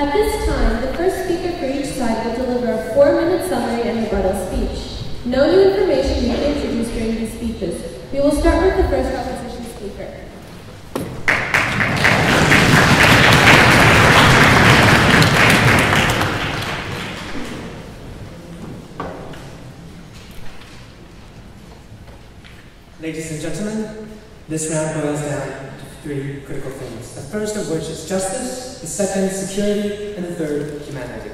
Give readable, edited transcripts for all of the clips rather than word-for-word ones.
At this time, the first speaker for each side will deliver a 4-minute summary and rebuttal speech. No new information will be introduced during these speeches. We will start with the first opposition speaker. Ladies and gentlemen, this round boils down to 3 critical things. The first of which is justice, the second, security, and the third, humanity.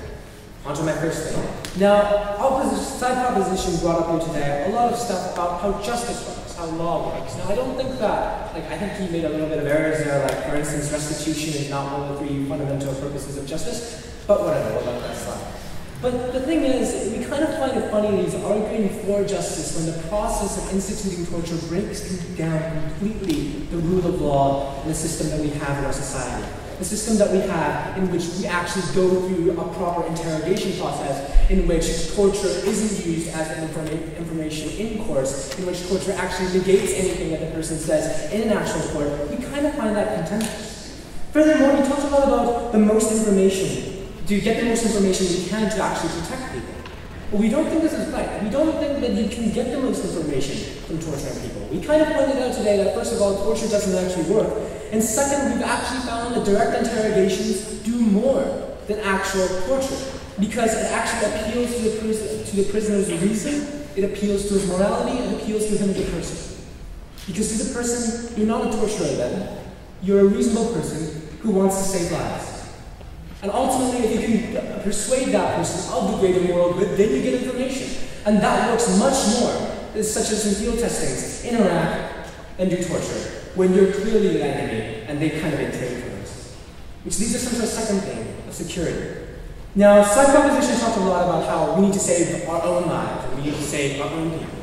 On to my first thing. Now, side proposition brought up here today a lot of stuff about how justice works, how law works. Now, I don't think that, I think he made a little bit of errors there, for instance, restitution is not one of the 3 fundamental purposes of justice, but whatever, we'll let that slide. But the thing is, we kind of find it funny that he's arguing for justice when the process of instituting torture breaks down completely the rule of law and the system that we have in our society. The system that we have in which we actually go through a proper interrogation process, in which torture isn't used as an information in courts, in which torture actually negates anything that the person says in an actual court. We kind of find that contentious. Furthermore, he talks a lot about the most information. To get the most information we can to actually protect people. But we don't think this is right. We don't think that you can get the most information from torturing people. We kind of pointed out today that, first of all, torture doesn't actually work. And second, we've actually found that direct interrogations do more than actual torture. Because it actually appeals to the prisoner's reason, it appeals to his morality, it appeals to him as a person. Because to the person, you're not a torturer then. You're a reasonable person who wants to save lives. And ultimately, if you can persuade that person of the greater moral good, then you get information. And that works much more, such as in field testings, in Iraq, and do torture, when you're clearly an enemy, and they kind of intake for this. Which leads us into the second thing, of security. Now, side proposition talked a lot about how we need to save our own lives, and we need to save our own people.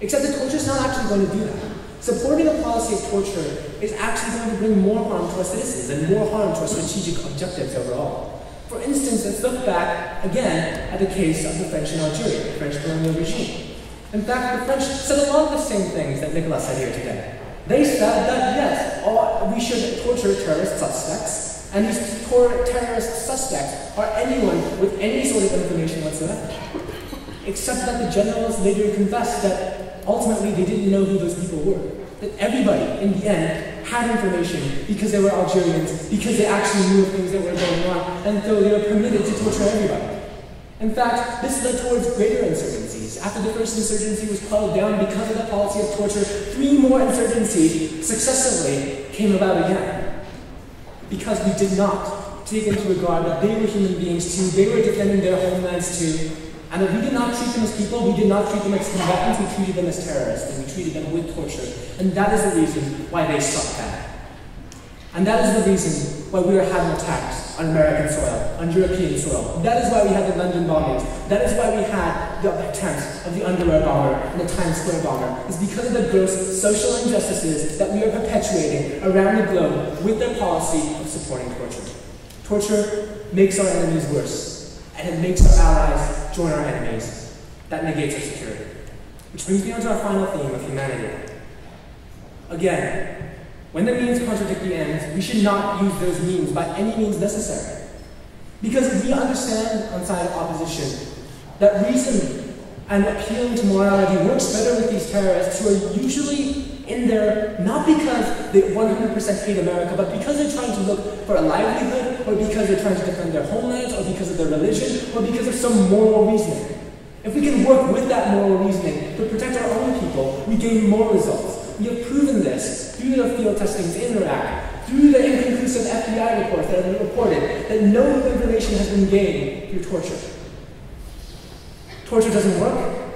Except that torture is not actually going to do that. Supporting a policy of torture is actually going to bring more harm to our citizens and more harm to our strategic objectives overall. For instance, let's look back again at the case of the French in Algeria, the French colonial regime. In fact, the French said a lot of the same things that Nicolas said here today. They said that yes, we should torture terrorist suspects, and these terrorist suspects are anyone with any sort of information whatsoever. Except that the generals later confessed that ultimately they didn't know who those people were. That everybody, in the end, had information because they were Algerians, because they actually knew things that were going on, and so they were permitted to torture everybody. In fact, this led towards greater insurgencies. After the first insurgency was quelled down because of the policy of torture, 3 more insurgencies successively came about again. Because we did not take into regard that they were human beings too, they were defending their homelands too, and that we did not treat them as people, we did not treat them as combatants, we treated them as terrorists, and we treated them with torture. And that is the reason why they sucked at. And that is the reason why we are having attacks on American soil, on European soil. That is why we had the London bombings. That is why we had the attempts of the underwear bomber and the Times Square bomber. It's because of the gross social injustices that we are perpetuating around the globe with their policy of supporting torture. Torture makes our enemies worse, and it makes our allies join our enemies. That negates our security. Which brings me on to our final theme of humanity. Again, when the means contradict the ends, we should not use those means by any means necessary. Because we understand on side of opposition that reason and appealing to morality works better with these terrorists who are usually in there not because they 100% hate America, but because they're trying to look for a livelihood, or because they're trying to defend their homelands, or because of their religion, or because of some moral reasoning. If we can work with that moral reasoning to protect our own people, we gain more results. We have proven this through the field testings in Iraq, through the inconclusive FBI reports that have been reported, that no new information has been gained through torture. Torture doesn't work.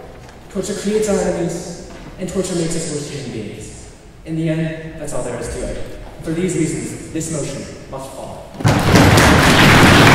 Torture creates our enemies, and torture makes us worse human beings. In the end, that's all there is to it. For these reasons, this motion must